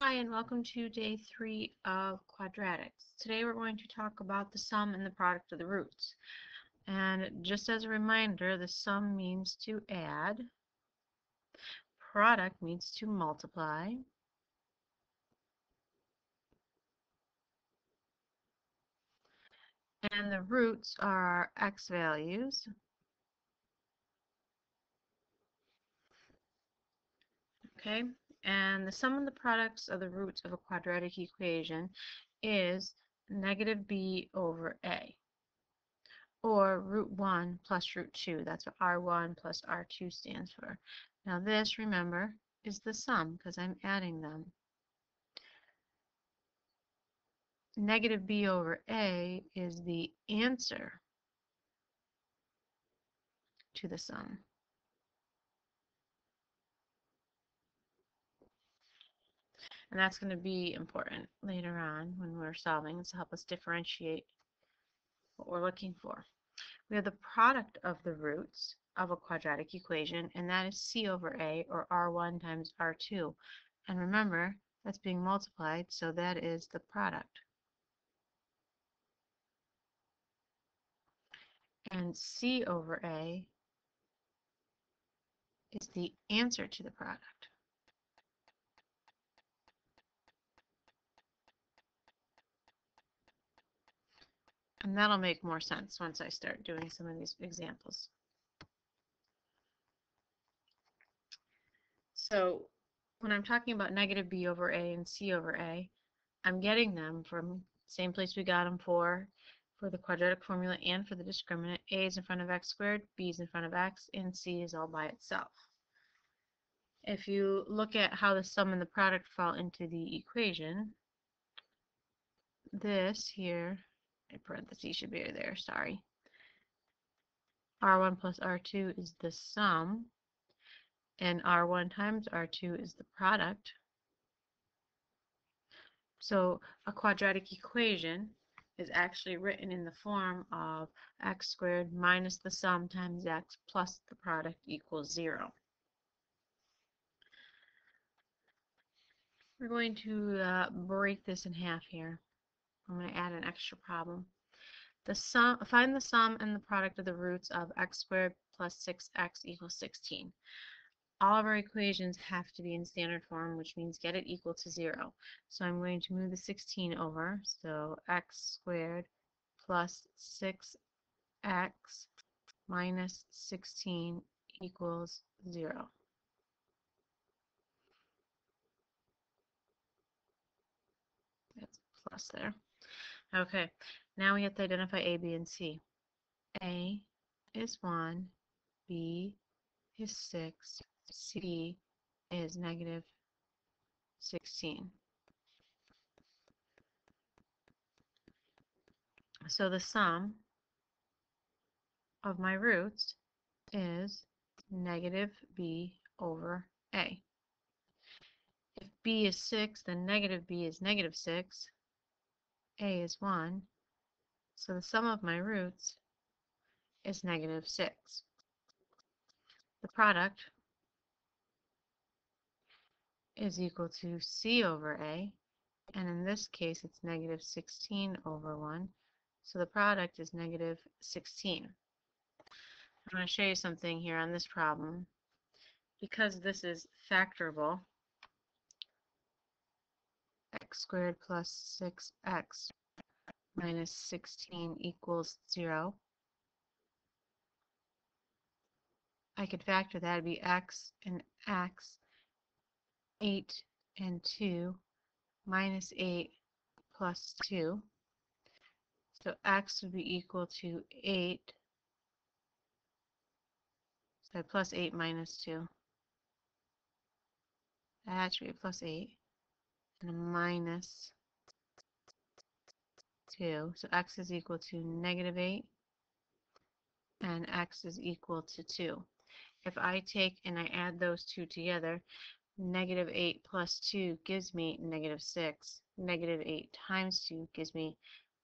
Hi, and welcome to day 3 of Quadratics. Today we're going to talk about the sum and the product of the roots. And just as a reminder, the sum means to add, product means to multiply, and the roots are our x values. Okay, and the sum and the products of the roots of a quadratic equation is negative b over a, or root 1 plus root 2. That's what R1 plus R2 stands for. Now this, remember, is the sum because I'm adding them. Negative b over a is the answer to the sum. And that's going to be important later on when we're solving to help us differentiate what we're looking for. We have the product of the roots of a quadratic equation, and that is c over a, or R1 times R2. And remember, that's being multiplied, so that is the product. And c over a is the answer to the product. And that'll make more sense once I start doing some of these examples. So when I'm talking about negative b over a and c over a, I'm getting them from the same place we got them for the quadratic formula and for the discriminant. A is in front of x squared, b is in front of x, and c is all by itself. If you look at how the sum and the product fall into the equation, this here, in parentheses should be there, sorry. R1 plus R2 is the sum, and R1 times R2 is the product. So a quadratic equation is actually written in the form of x squared minus the sum times x plus the product equals 0. We're going to break this in half here. I'm going to add an extra problem. Find the sum and the product of the roots of x squared plus 6x equals 16. All of our equations have to be in standard form, which means get it equal to 0. So I'm going to move the 16 over. So x squared plus 6x minus 16 equals 0. That's a plus there. Okay, now we have to identify a, b, and c. A is 1, b is 6, c is negative 16. So the sum of my roots is negative b over a. If b is 6, then negative b is negative 6. A is 1. So the sum of my roots is negative 6. The product is equal to c over a, and in this case it's negative 16 over 1. So the product is negative 16. I'm going to show you something here on this problem. Because this is factorable, x squared plus 6x minus 16 equals 0. I could factor that. It'd be x and x, 8 and 2, minus 8 plus 2. So x would be equal to 8, so plus 8 minus 2. That should be plus 8 and a minus 2. So x is equal to negative 8 and x is equal to 2. If I take and I add those two together, negative 8 plus 2 gives me negative 6. Negative 8 times 2 gives me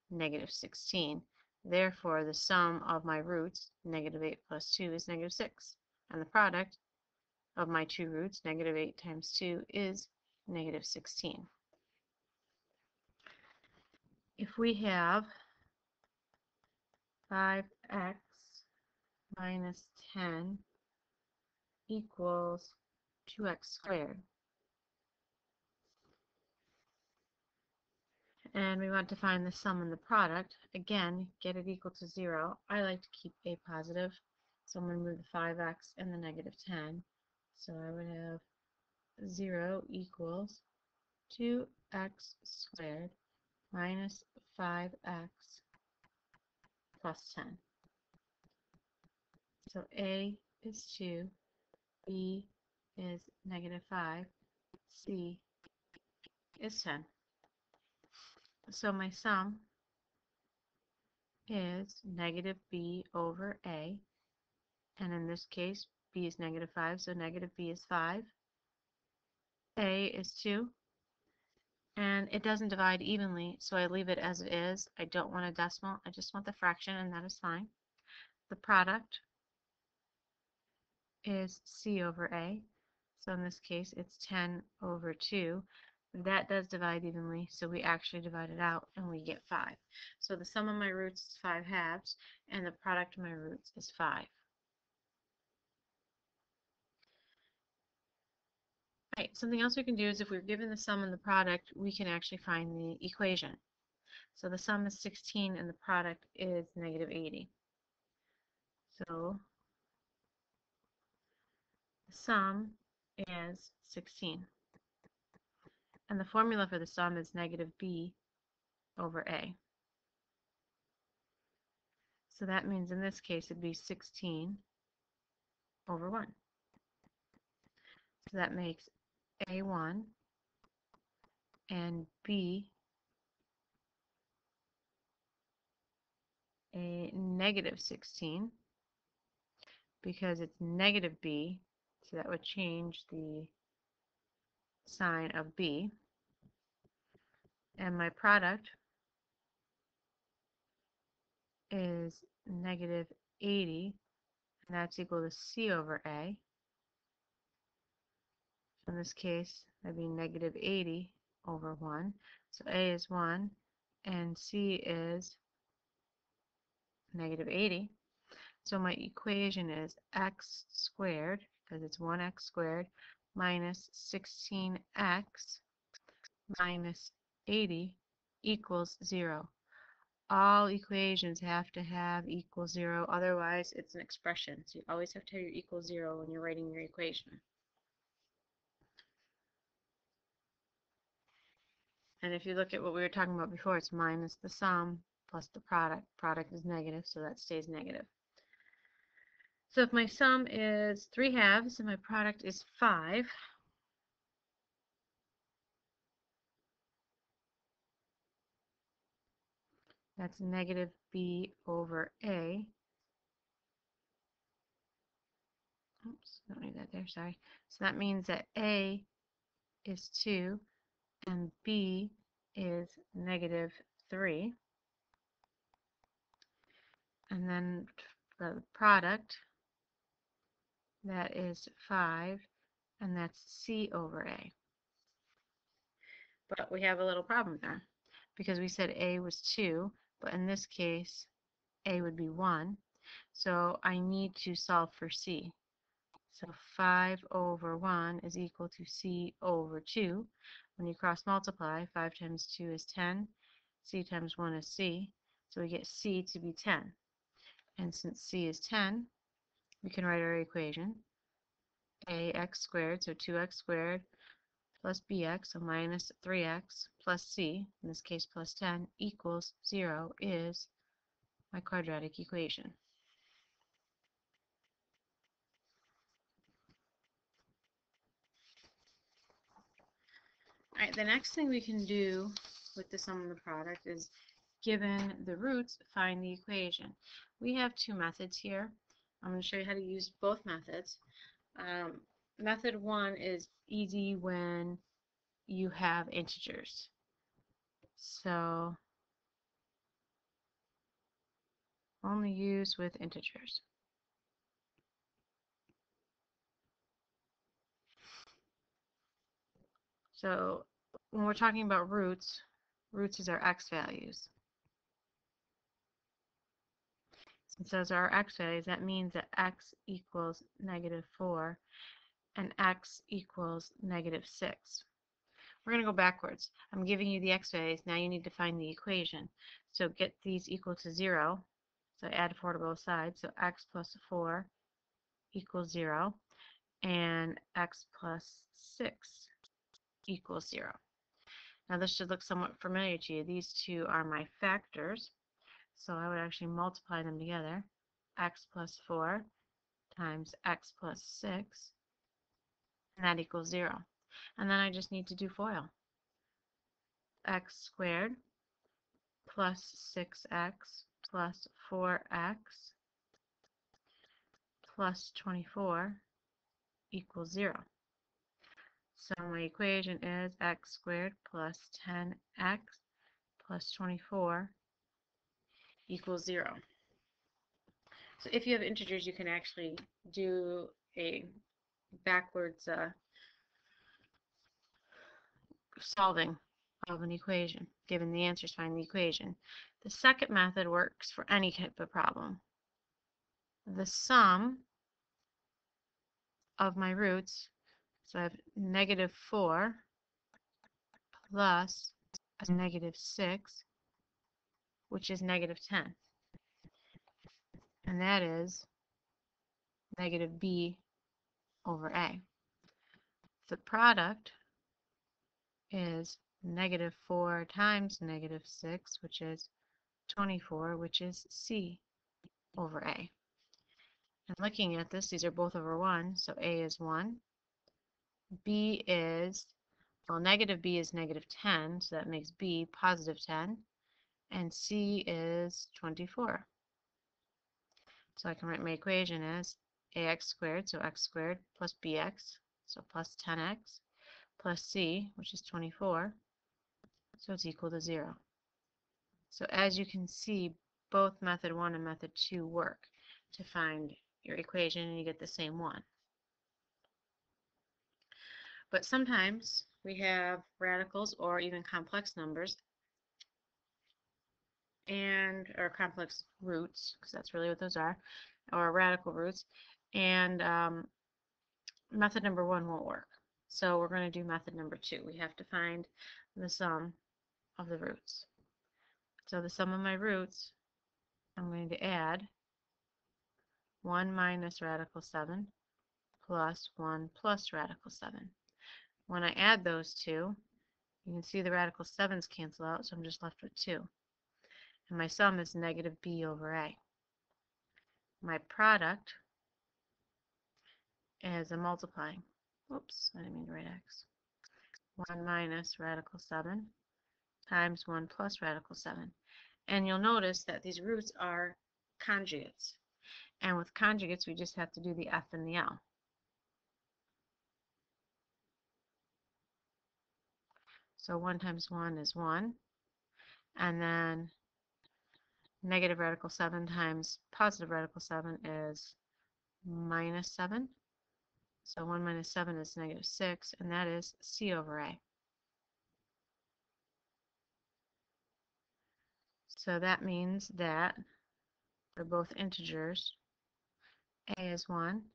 negative 16. Therefore, the sum of my roots, negative 8 plus 2, is negative 6. And the product of my two roots, negative 8 times 2, is negative 16. If we have 5x minus 10 equals 2x squared, and we want to find the sum and the product, again, get it equal to 0. I like to keep a positive, so I'm going to move the 5x and the negative 10. So I would have 0 equals 2x squared minus 5x plus 10. So A is 2, B is negative 5, C is 10. So my sum is negative B over A, and in this case B is negative 5, so negative B is 5, A is 2, and it doesn't divide evenly, so I leave it as it is. I don't want a decimal, I just want the fraction, and that is fine. The product is C over A, so in this case it's 10 over 2. That does divide evenly, so we actually divide it out and we get 5. So the sum of my roots is 5 halves, and the product of my roots is 5. Right, something else we can do is if we're given the sum and the product, we can actually find the equation. So the sum is 16 and the product is negative 80. So the sum is 16. And the formula for the sum is negative B over A. So that means in this case it'd be 16 over 1. So that makes A 1 and B a negative 16 because it's negative B, so that would change the sign of B. And my product is negative 80, and that's equal to C over A. In this case, that'd be negative 80 over 1. So A is 1, and C is negative 80. So my equation is x squared, because it's 1x squared, minus 16x minus 80 equals 0. All equations have to have equal 0, otherwise it's an expression. So you always have to have your equal 0 when you're writing your equation. And if you look at what we were talking about before, it's minus the sum plus the product. Product is negative, so that stays negative. So if my sum is 3 halves and my product is 5, that's negative B over A. Oops, don't need that there, sorry. So that means that A is 2 and B is negative 3. And then the product, that is 5, and that's C over A. But we have a little problem there, because we said A was 2, but in this case, A would be 1. So I need to solve for C. So 5 over 1 is equal to C over 2. When you cross multiply, 5 times 2 is 10. C times 1 is C. So we get C to be 10. And since C is 10, we can write our equation. Ax squared, so 2x squared, plus bx, so minus 3x, plus c, in this case plus 10, equals 0 is my quadratic equation. Alright, the next thing we can do with the sum of the product is, given the roots, find the equation. We have two methods here. I'm going to show you how to use both methods. Method 1 is easy when you have integers. So only use with integers. So when we're talking about roots, roots is our x values. Since those are our x values, that means that x equals -4 and x equals -6. We're going to go backwards. I'm giving you the x values. Now you need to find the equation. So get these equal to 0. So add 4 to both sides. So x plus 4 equals 0. And x plus 6 equals 0. Now this should look somewhat familiar to you. These two are my factors. So I would actually multiply them together. X plus 4 times x plus 6. And that equals 0. And then I just need to do FOIL. X squared plus 6x plus 4x plus 24 equals 0. So my equation is x squared plus 10x plus 24 equals 0. So if you have integers, you can actually do a backwards solving of an equation. Given the answers, find the equation. The second method works for any type of problem. The sum of my roots, so I have -4 plus -6, which is -10. And that is -b over a. The product is -4 times -6, which is 24, which is c over a. And looking at this, these are both over 1, so a is 1. B is, well, -b is -10, so that makes b +10. And c is 24. So I can write my equation as ax squared, so x squared, plus bx, so plus 10x, plus c, which is 24, so it's equal to 0. So as you can see, both method 1 and method 2 work to find your equation, and you get the same one. But sometimes we have radicals or even complex numbers or complex roots, because that's really what those are, or radical roots, and method number 1 won't work. So we're going to do method number 2. We have to find the sum of the roots. So the sum of my roots, I'm going to add 1 minus radical 7 plus 1 plus radical 7. When I add those two, you can see the radical 7's cancel out, so I'm just left with 2. And my sum is -b over a. My product is a multiplying. Oops, I didn't mean to write x. 1 minus radical 7 times 1 plus radical 7. And you'll notice that these roots are conjugates. And with conjugates, we just have to do the f and the l. So 1 times 1 is 1. And then negative radical 7 times positive radical 7 is -7. So 1 minus 7 is -6, and that is c over a. So that means that for both integers, a is 1,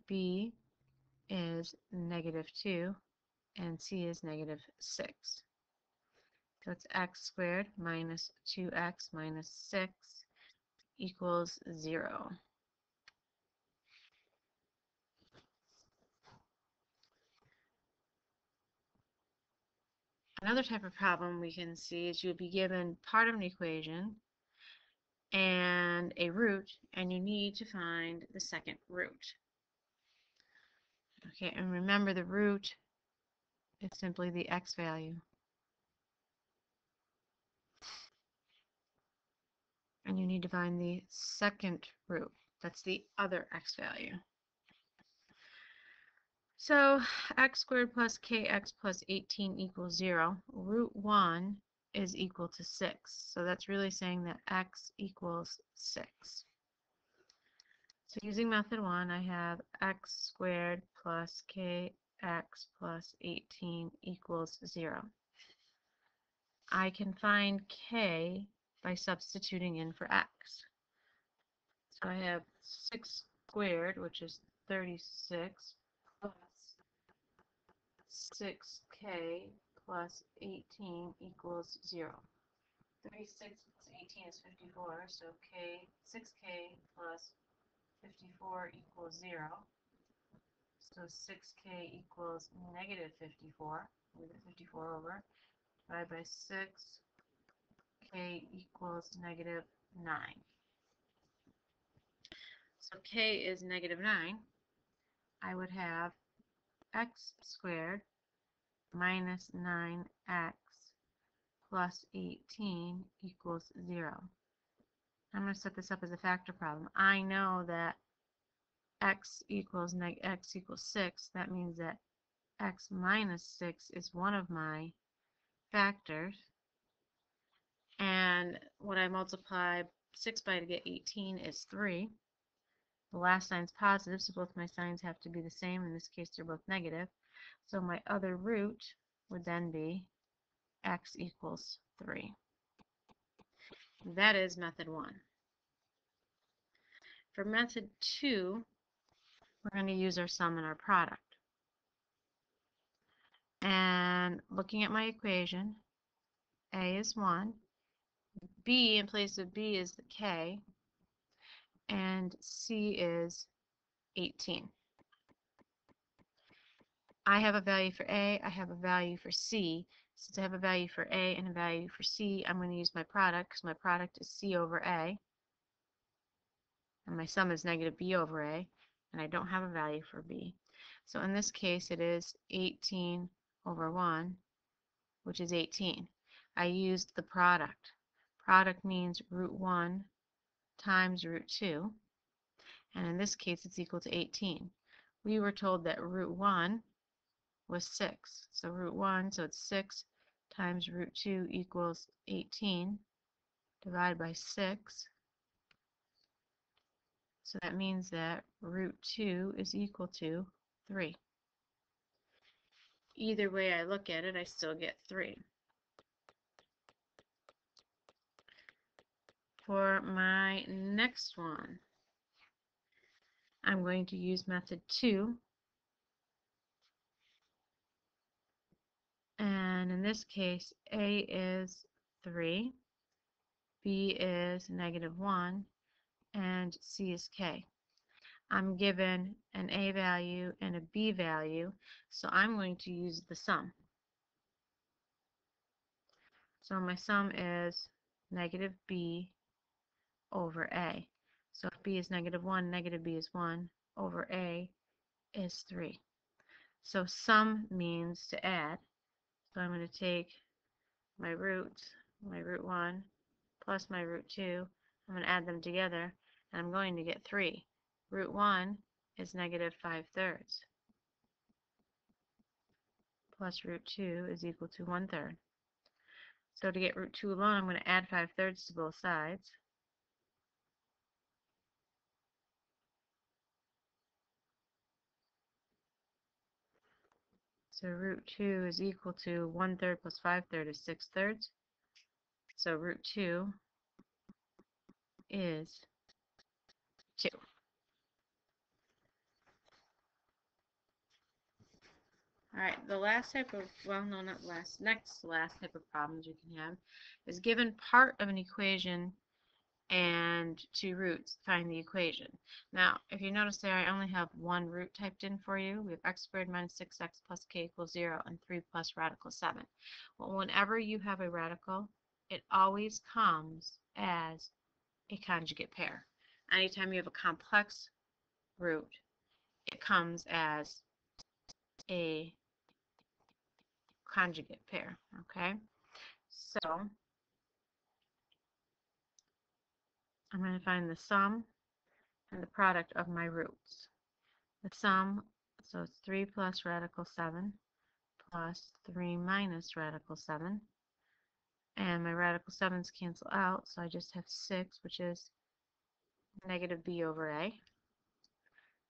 b is -2, and c is -6. So it's x squared minus 2x minus 6 equals 0. Another type of problem we can see is you'll be given part of an equation and a root, and you need to find the second root. Okay, and remember the root is simply the x value. And you need to find the second root. That's the other x value. So x squared plus kx plus 18 equals 0. Root 1 is equal to 6. So that's really saying that x equals 6. So using method 1, I have x squared plus kx x plus 18 equals 0. I can find k by substituting in for x. So I have 6 squared, which is 36, plus 6k plus 18 equals 0. 36 plus 18 is 54, so 6k plus 54 equals 0. So 6k equals negative 54. Move the 54 over. Divide by 6. K equals negative 9. So k is negative 9. I would have x squared minus 9x plus 18 equals 0. I'm going to set this up as a factor problem. I know that x equals 6. That means that x minus 6 is one of my factors. And what I multiply 6 by to get 18 is 3. The last sign's positive, so both my signs have to be the same. In this case, they're both negative. So my other root would then be x equals 3. That is method 1. For method 2, we're going to use our sum and our product. And looking at my equation, a is 1, b in place of b is the k, and c is 18. I have a value for a, I have a value for c. Since I have a value for a and a value for c, I'm going to use my product, because my product is c over a, and my sum is negative b over a, and I don't have a value for b. So in this case, it is 18 over 1, which is 18. I used the product. Product means root 1 times root 2, and in this case, it's equal to 18. We were told that root 1 was 6. So root 1, so it's 6 times root 2 equals 18, divided by 6. So that means that root 2 is equal to 3. Either way I look at it, I still get 3. For my next one, I'm going to use method 2. And in this case, a is 3, b is negative 1, and c is k. I'm given an a value and a b value, so I'm going to use the sum. So my sum is negative b over a. So if b is negative 1, negative b is 1, over a is 3. So sum means to add. So I'm going to take my root 1, plus my root 2. I'm going to add them together, and I'm going to get 3. Root 1 is negative 5/3. Plus root 2 is equal to 1/3. So to get root 2 alone, I'm going to add 5/3 to both sides. So root 2 is equal to 1/3 plus 5/3 is 6/3. So root 2 is 2. Alright, the last type of, well, no, not last, next to last type of problems you can have is given part of an equation and 2 roots, find the equation. Now, if you notice there, I only have one root typed in for you. We have x squared minus 6x plus k equals 0 and 3 plus radical 7. Well, whenever you have a radical, it always comes as a conjugate pair. Anytime you have a complex root, it comes as a conjugate pair, okay? So I'm going to find the sum and the product of my roots. The sum, so it's 3 plus radical 7 plus 3 minus radical 7. And my radical 7's cancel out, so I just have 6, which is negative b over a.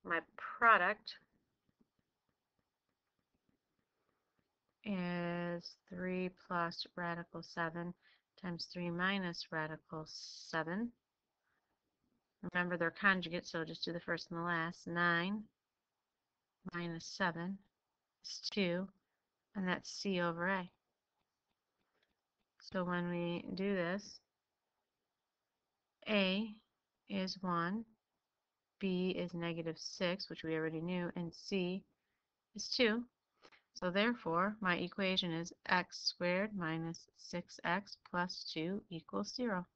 My product 3 plus radical 7 times 3 minus radical 7. Remember they're conjugates, so just do the first and the last. 9 minus 7 is 2, and that's C over A. So when we do this, A is 1, B is negative 6, which we already knew, and C is 2. So therefore, my equation is x squared minus 6x plus 2 equals 0.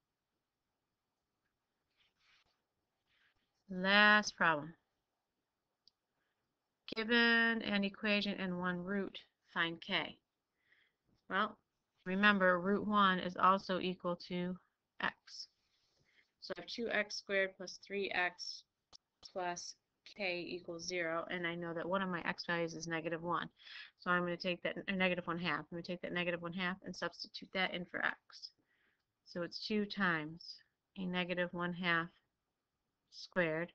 Last problem. Given an equation and one root, find k. Well, remember root 1 is also equal to x. So I have 2x squared plus 3x plus k equals 0, and I know that one of my x values is negative 1. So I'm going to take that, or negative 1/2. I'm going to take that negative 1/2 and substitute that in for x. So it's 2 times a negative 1/2 squared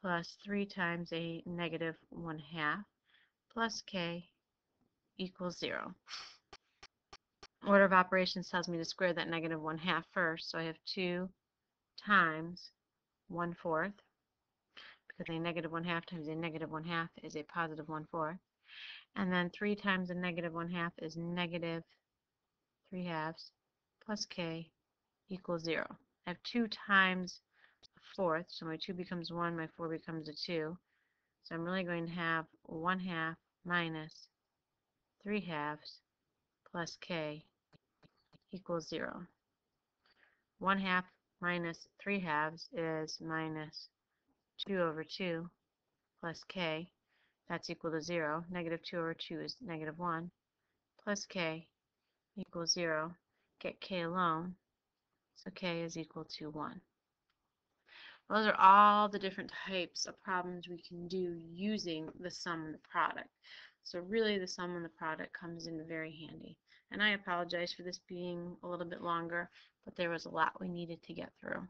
plus 3 times a negative 1/2 plus k equals 0. Order of operations tells me to square that negative 1/2 first, so I have 2 times 1/4, because a negative 1/2 times a negative 1/2 is a positive 1/4, and then 3 times a negative 1/2 is negative 3/2 plus k equals 0. I have 2 times a fourth, so my 2 becomes 1, my 4 becomes a 2, so I'm really going to have 1/2 minus 3/2 plus k equals 0. 1/2 minus 3/2 is minus 2 over 2 plus k. That's equal to 0. Negative 2 over 2 is negative 1 plus k equals 0. Get k alone, so k is equal to 1. Those are all the different types of problems we can do using the sum and the product. So really the sum and the product comes in very handy. And I apologize for this being a little bit longer, but there was a lot we needed to get through.